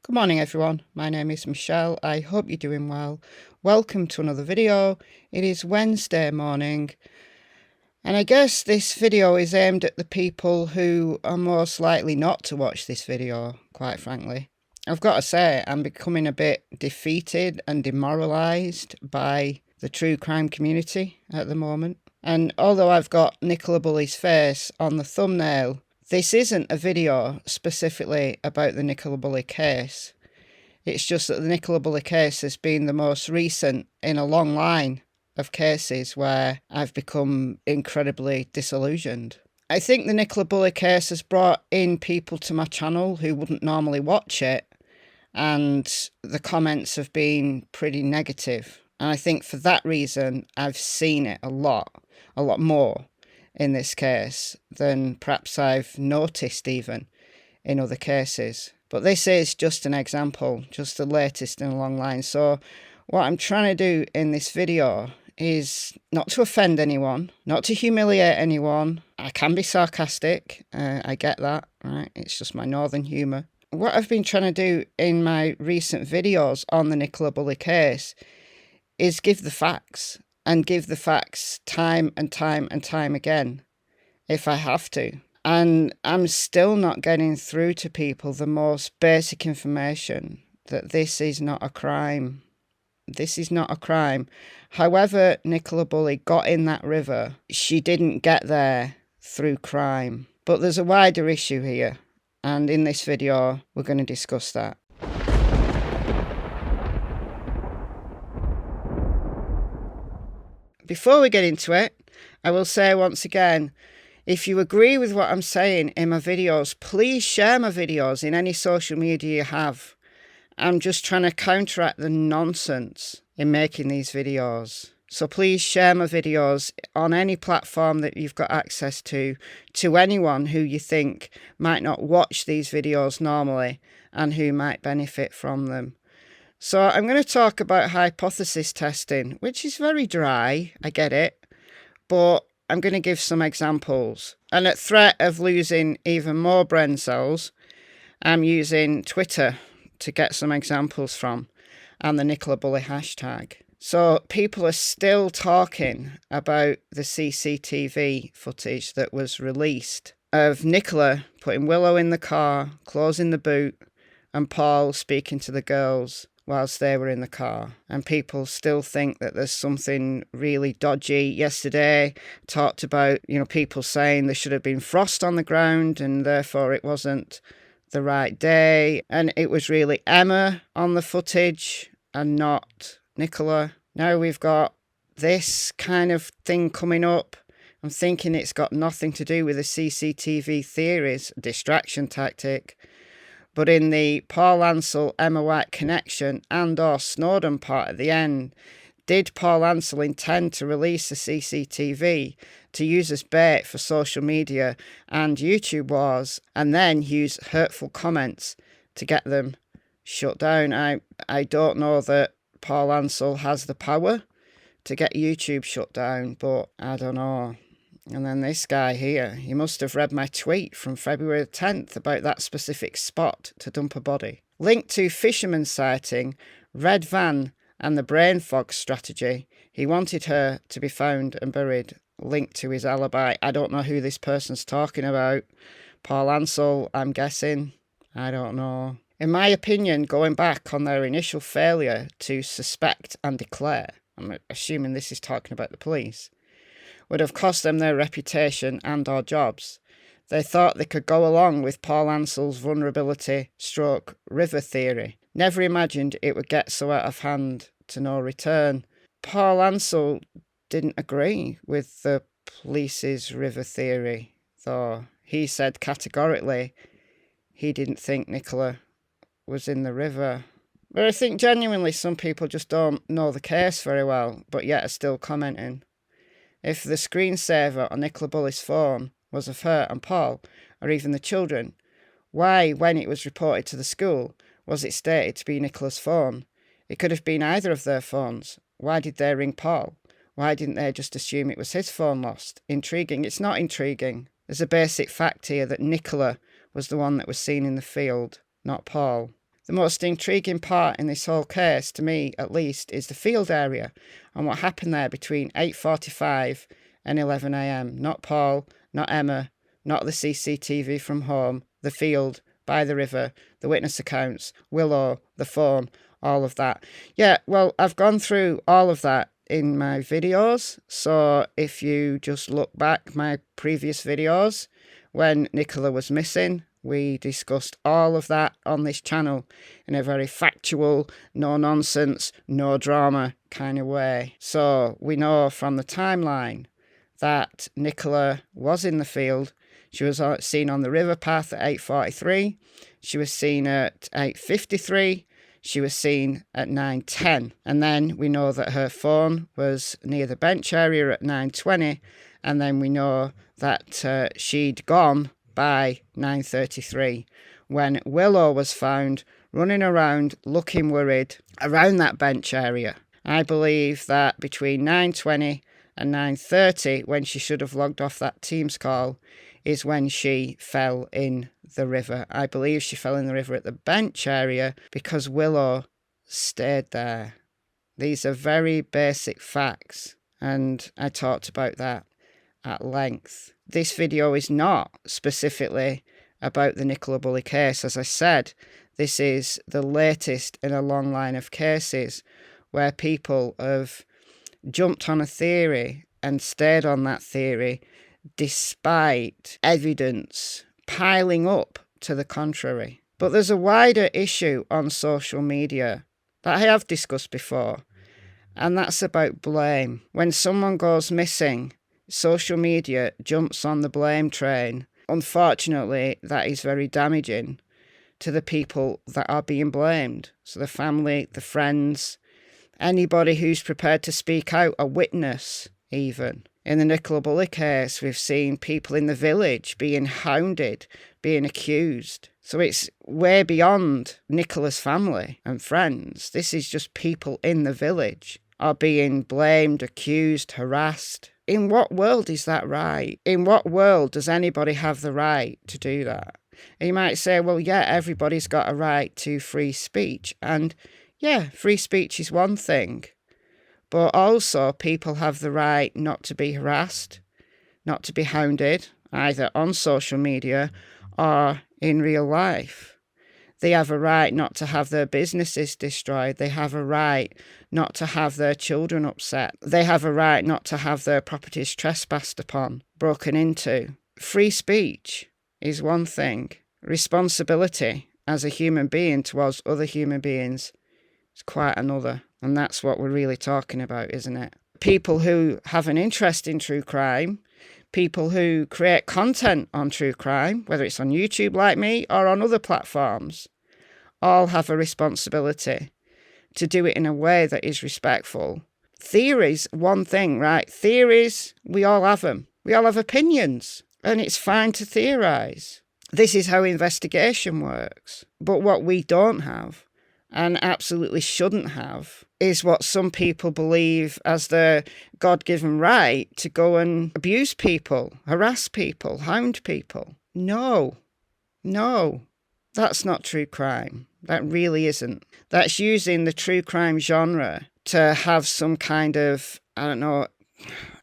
Good morning everyone, my name is Michelle, I hope you're doing well. Welcome to another video. It is Wednesday morning and I guess this video is aimed at the people who are most likely not to watch this video, quite frankly. I've got to say, I'm becoming a bit defeated and demoralised by the true crime community at the moment. And although I've got Nicola Bulley's face on the thumbnail, this isn't a video specifically about the Nicola Bulley case. It's just that the Nicola Bulley case has been the most recent in a long line of cases where I've become incredibly disillusioned. I think the Nicola Bulley case has brought in people to my channel who wouldn't normally watch it, and the comments have been pretty negative. And I think for that reason, I've seen it a lot more in this case than perhaps I've noticed even in other cases. But this is just an example, just the latest in a long line. So what I'm trying to do in this video is not to offend anyone, not to humiliate anyone. I can be sarcastic, I get that, right? It's just my northern humour. What I've been trying to do in my recent videos on the Nicola Bulley case is give the facts, and give the facts time and time and time again, if I have to. And I'm still not getting through to people the most basic information that this is not a crime. This is not a crime. However Nicola Bulley got in that river, she didn't get there through crime. But there's a wider issue here, and in this video we're going to discuss that. Before we get into it, I will say once again, if you agree with what I'm saying in my videos, please share my videos in any social media you have. I'm just trying to counteract the nonsense in making these videos. So please share my videos on any platform that you've got access to anyone who you think might not watch these videos normally and who might benefit from them. So I'm going to talk about hypothesis testing, which is very dry, I get it, but I'm going to give some examples. And at threat of losing even more brain cells, I'm using Twitter to get some examples from, and the Nicola Bulley hashtag. So people are still talking about the CCTV footage that was released of Nicola putting Willow in the car, closing the boot, and Paul speaking to the girls whilst they were in the car. And people still think that there's something really dodgy. Yesterday talked about, people saying there should have been frost on the ground and therefore it wasn't the right day. And it was really Emma on the footage and not Nicola. Now we've got this kind of thing coming up. I'm thinking it's got nothing to do with the CCTV theories, distraction tactic. But in the Paul Ansell, Emma White connection and or Snowden part at the end, did Paul Ansell intend to release the CCTV to use as bait for social media and YouTube wars, and then use hurtful comments to get them shut down? I don't know that Paul Ansell has the power to get YouTube shut down, but I don't know. And then this guy here, he must have read my tweet from February 10th about that specific spot to dump a body. Linked to fisherman sighting, red van and the brain fog strategy. He wanted her to be found and buried. Linked to his alibi. I don't know who this person's talking about. Paul Ansell, I'm guessing. I don't know. In my opinion, going back on their initial failure to suspect and declare, I'm assuming this is talking about the police, would have cost them their reputation and or jobs. They thought they could go along with Paul Ansell's vulnerability stroke river theory. Never imagined it would get so out of hand to no return. Paul Ansell didn't agree with the police's river theory, though. He said categorically he didn't think Nicola was in the river. But I think genuinely some people just don't know the case very well, but yet are still commenting. If the screensaver on Nicola Bulley's phone was of her and Paul, or even the children, why, when it was reported to the school, was it stated to be Nicola's phone? It could have been either of their phones. Why did they ring Paul? Why didn't they just assume it was his phone lost? Intriguing. It's not intriguing. There's a basic fact here that Nicola was the one that was seen in the field, not Paul. The most intriguing part in this whole case, to me at least, is the field area and what happened there between 8:45 and 11 a.m. Not Paul, not Emma, not the CCTV from home, the field, by the river, the witness accounts, Willow, the phone, all of that. Yeah, well, I've gone through all of that in my videos. So if you just look back my previous videos when Nicola was missing, we discussed all of that on this channel in a very factual, no nonsense, no drama kind of way. So we know from the timeline that Nicola was in the field. She was seen on the river path at 8:43. She was seen at 8:53. She was seen at 9:10. And then we know that her phone was near the bench area at 9:20. And then we know that she'd gone by 9:33 when Willow was found running around looking worried around that bench area. I believe that between 9:20 and 9:30, when she should have logged off that Teams call, is when she fell in the river. I believe she fell in the river at the bench area because Willow stayed there. These are very basic facts, and I talked about that at length. This video is not specifically about the Nicola Bulley case. As I said, this is the latest in a long line of cases where people have jumped on a theory and stayed on that theory despite evidence piling up to the contrary. But there's a wider issue on social media that I have discussed before, and that's about blame. When someone goes missing, social media jumps on the blame train. Unfortunately, that is very damaging to the people that are being blamed. So the family, the friends, anybody who's prepared to speak out, a witness even. In the Nicola Bulley case, we've seen people in the village being hounded, being accused. So it's way beyond Nicola's family and friends. This is just people in the village are being blamed, accused, harassed. In what world is that right? In what world does anybody have the right to do that? And you might say, well, yeah, everybody's got a right to free speech. And yeah, free speech is one thing. But also people have the right not to be harassed, not to be hounded, either on social media or in real life. They have a right not to have their businesses destroyed. They have a right not to have their children upset. They have a right not to have their properties trespassed upon, broken into. Free speech is one thing. Responsibility as a human being towards other human beings is quite another. And that's what we're really talking about, isn't it? People who have an interest in true crime, people who create content on true crime, whether it's on YouTube like me or on other platforms, all have a responsibility to do it in a way that is respectful. Theories, one thing, right? Theories, we all have them. We all have opinions, and it's fine to theorise. This is how investigation works. But what we don't have, and absolutely shouldn't have, is what some people believe as their God-given right to go and abuse people, harass people, hound people. No, that's not true crime. That really isn't. That's using the true crime genre to have some kind of, I don't know,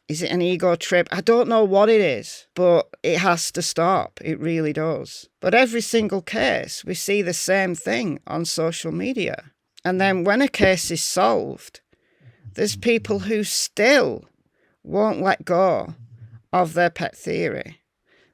is it an ego trip? I don't know what it is, but it has to stop. It really does. But every single case, we see the same thing on social media. And then when a case is solved, there's people who still won't let go of their pet theory.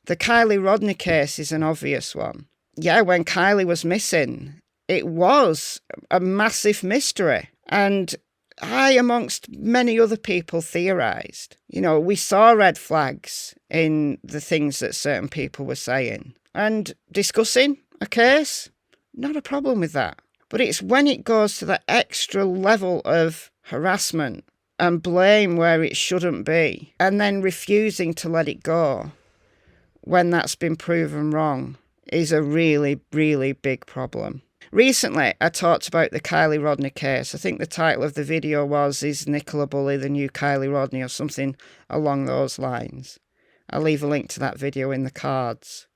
The Kylie Rodney case is an obvious one. Yeah, when Kylie was missing, it was a massive mystery. And I, amongst many other people, theorised. You know, we saw red flags in the things that certain people were saying. And discussing a case, not a problem with that. But it's when it goes to that extra level of harassment and blame where it shouldn't be, and then refusing to let it go when that's been proven wrong, is a really, really big problem. Recently, I talked about the Kylie Rodney case. I think the title of the video was, "Is Nicola Bulley the new Kylie Rodney?" or something along those lines. I'll leave a link to that video in the cards.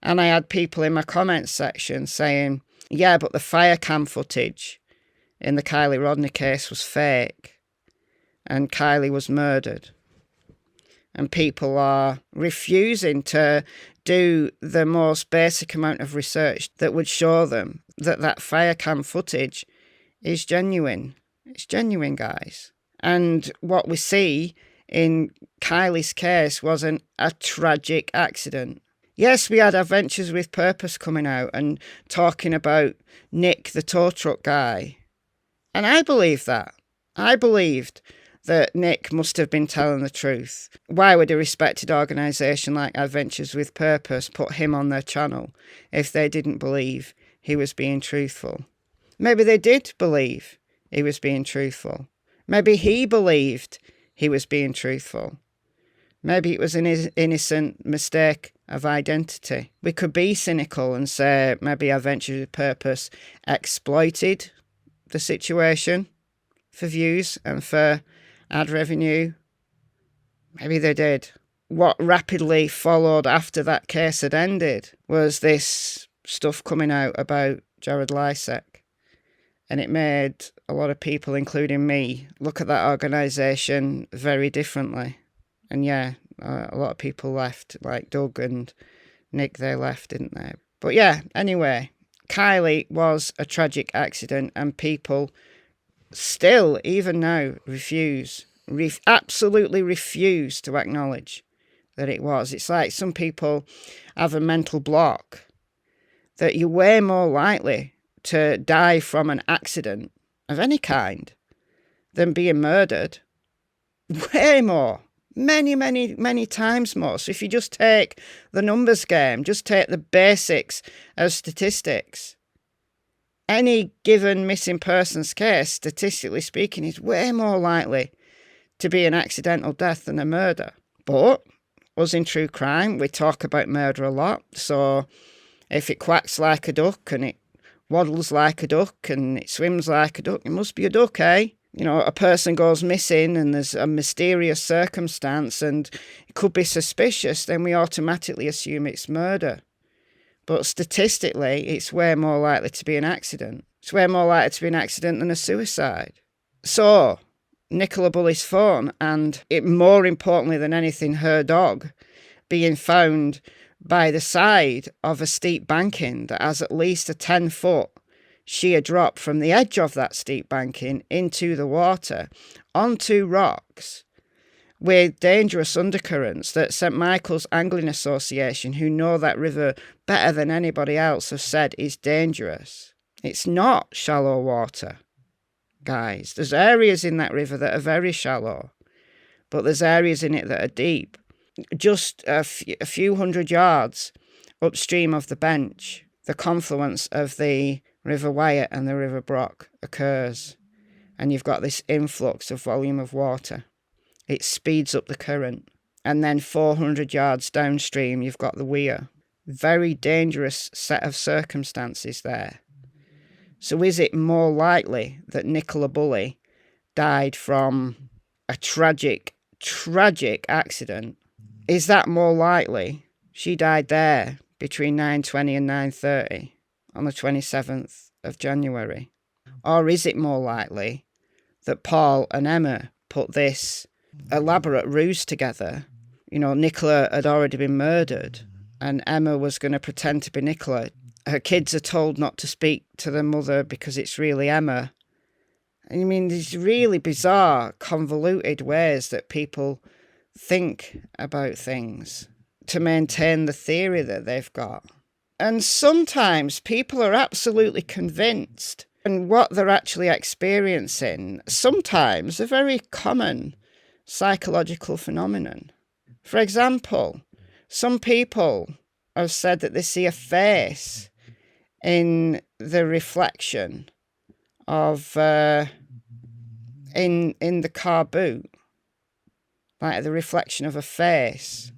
And I had people in my comments section saying, Yeah, but the fire cam footage in the Kylie Rodney case was fake, and Kylie was murdered. And people are refusing to do the most basic amount of research that would show them that that fire cam footage is genuine. It's genuine, guys. And what we see in Kylie's case was a tragic accident. Yes, we had Adventures with Purpose coming out and talking about Nick, the tow truck guy. And I believe that. I believed that Nick must have been telling the truth. Why would a respected organisation like Adventures with Purpose put him on their channel if they didn't believe he was being truthful? Maybe they did believe he was being truthful. Maybe he believed he was being truthful. Maybe it was an innocent mistake of identity. We could be cynical and say maybe Adventures with Purpose exploited the situation for views and for ad revenue. Maybe they did. What rapidly followed after that case had ended was this stuff coming out about Jared Lysek. And it made a lot of people, including me, look at that organisation very differently. And yeah, a lot of people left, like Doug and Nick, they left, didn't they? But yeah, anyway, Kylie was a tragic accident, and people still, even now, absolutely refuse to acknowledge that it was. It's like some people have a mental block that you're way more likely to die from an accident of any kind than being murdered. Way more. Many, many, many times more. So if you just take the numbers game, just take the basics of statistics, any given missing person's case, statistically speaking, is way more likely to be an accidental death than a murder. But us in true crime, we talk about murder a lot. So if it quacks like a duck and it waddles like a duck and it swims like a duck, it must be a duck, eh? You know, a person goes missing and there's a mysterious circumstance and it could be suspicious, then we automatically assume it's murder. But statistically, it's way more likely to be an accident. It's way more likely to be an accident than a suicide. So, Nicola Bulley's phone, and more importantly than anything, her dog, being found by the side of a steep banking that has at least a 10-foot sheer drop from the edge of that steep banking into the water, onto rocks, with dangerous undercurrents that St Michael's Angling Association, who know that river better than anybody else, have said is dangerous. It's not shallow water, guys. There's areas in that river that are very shallow, but there's areas in it that are deep. Just a few hundred yards upstream of the bench, the confluence of the River Wyatt and the River Brock occurs, and you've got this influx of volume of water. It speeds up the current, and then 400 yards downstream you've got the weir. Very dangerous set of circumstances there. So is it more likely that Nicola Bulley died from a tragic accident? Is that more likely? She died there between 9:20 and 9:30 on the 27th of January. Or is it more likely that Paul and Emma put this elaborate ruse together? You know, Nicola had already been murdered and Emma was going to pretend to be Nicola. Her kids are told not to speak to their mother because it's really Emma. I mean, these really bizarre, convoluted ways that people think about things to maintain the theory that they've got. And sometimes people are absolutely convinced, and what they're actually experiencing, sometimes a very common psychological phenomenon. For example, some people have said that they see a face in the reflection of in the car boot, like the reflection of a face,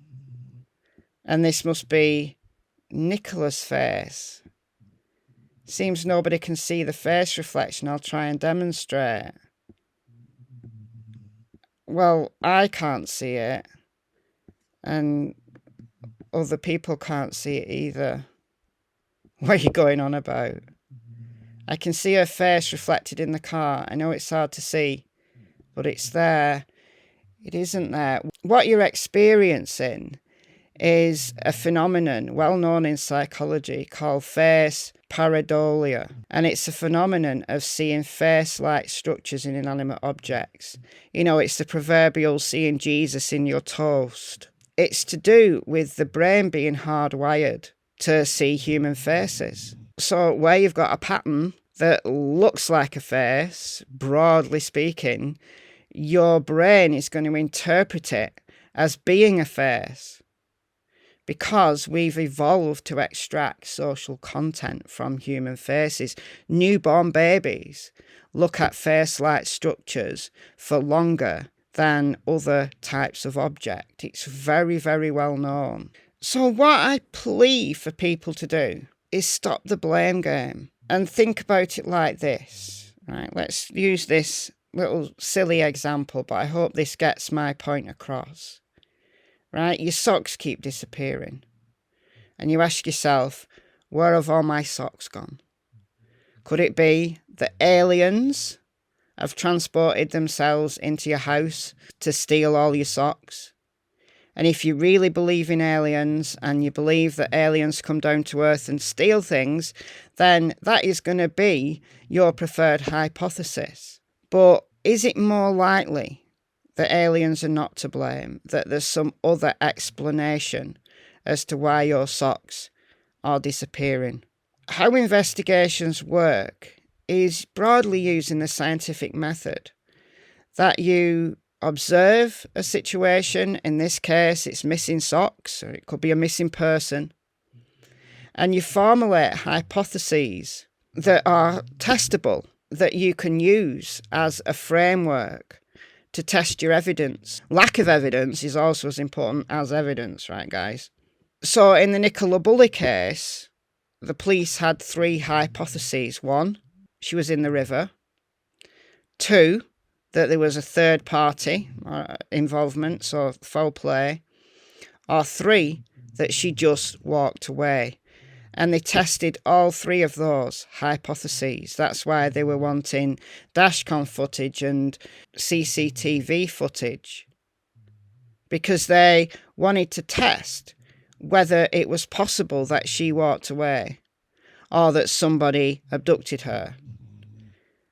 and this must be Nicola's face. Seems nobody can see the face reflection. I'll try and demonstrate. Well, I can't see it, and other people can't see it either. What are you going on about? I can see her face reflected in the car. I know it's hard to see, but it's there. It isn't there. What you're experiencing is a phenomenon well known in psychology called face pareidolia. And it's a phenomenon of seeing face-like structures in inanimate objects. You know, it's the proverbial seeing Jesus in your toast. It's to do with the brain being hardwired to see human faces. So where you've got a pattern that looks like a face, broadly speaking, your brain is going to interpret it as being a face, because we've evolved to extract social content from human faces. Newborn babies look at face-like structures for longer than other types of object. It's very, very well known. So what I plea for people to do is stop the blame game and think about it like this. Right, let's use this little silly example, but I hope this gets my point across. Right, your socks keep disappearing. And you ask yourself, where have all my socks gone? Could it be that aliens have transported themselves into your house to steal all your socks? And if you really believe in aliens and you believe that aliens come down to Earth and steal things, then that is going to be your preferred hypothesis. But is it more likely that aliens are not to blame, that there's some other explanation as to why your socks are disappearing? How investigations work is broadly using the scientific method, that you observe a situation. In this case, it's missing socks, or it could be a missing person, and you formulate hypotheses that are testable, that you can use as a framework to test your evidence. Lack of evidence is also as important as evidence, right, guys? So in the Nicola Bulley case, the police had 3 hypotheses. 1, she was in the river. 2, that there was a third party involvement, so foul play. Or 3, that she just walked away. And they tested all 3 of those hypotheses. That's why they were wanting dashcam footage and CCTV footage, because they wanted to test whether it was possible that she walked away or that somebody abducted her.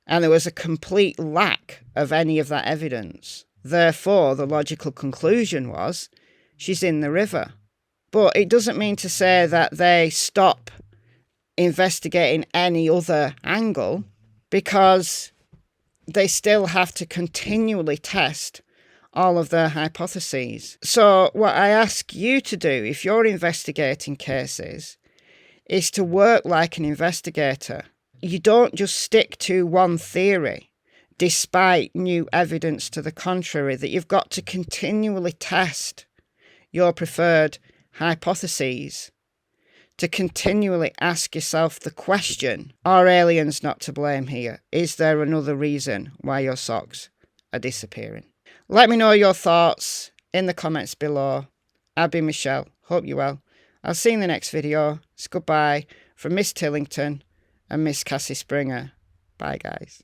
And there was a complete lack of any of that evidence. Therefore, the logical conclusion was she's in the river. But it doesn't mean to say that they stop investigating any other angle, because they still have to continually test all of their hypotheses. So what I ask you to do, if you're investigating cases, is to work like an investigator. You don't just stick to one theory, despite new evidence to the contrary, that you've got to continually test your preferred hypotheses, to continually ask yourself the question, are aliens not to blame here? Is there another reason why your socks are disappearing? Let me know your thoughts in the comments below. I've been Michelle. Hope you're well. I'll see you in the next video. It's goodbye from Miss Tillington and Miss Cassie Springer. Bye, guys.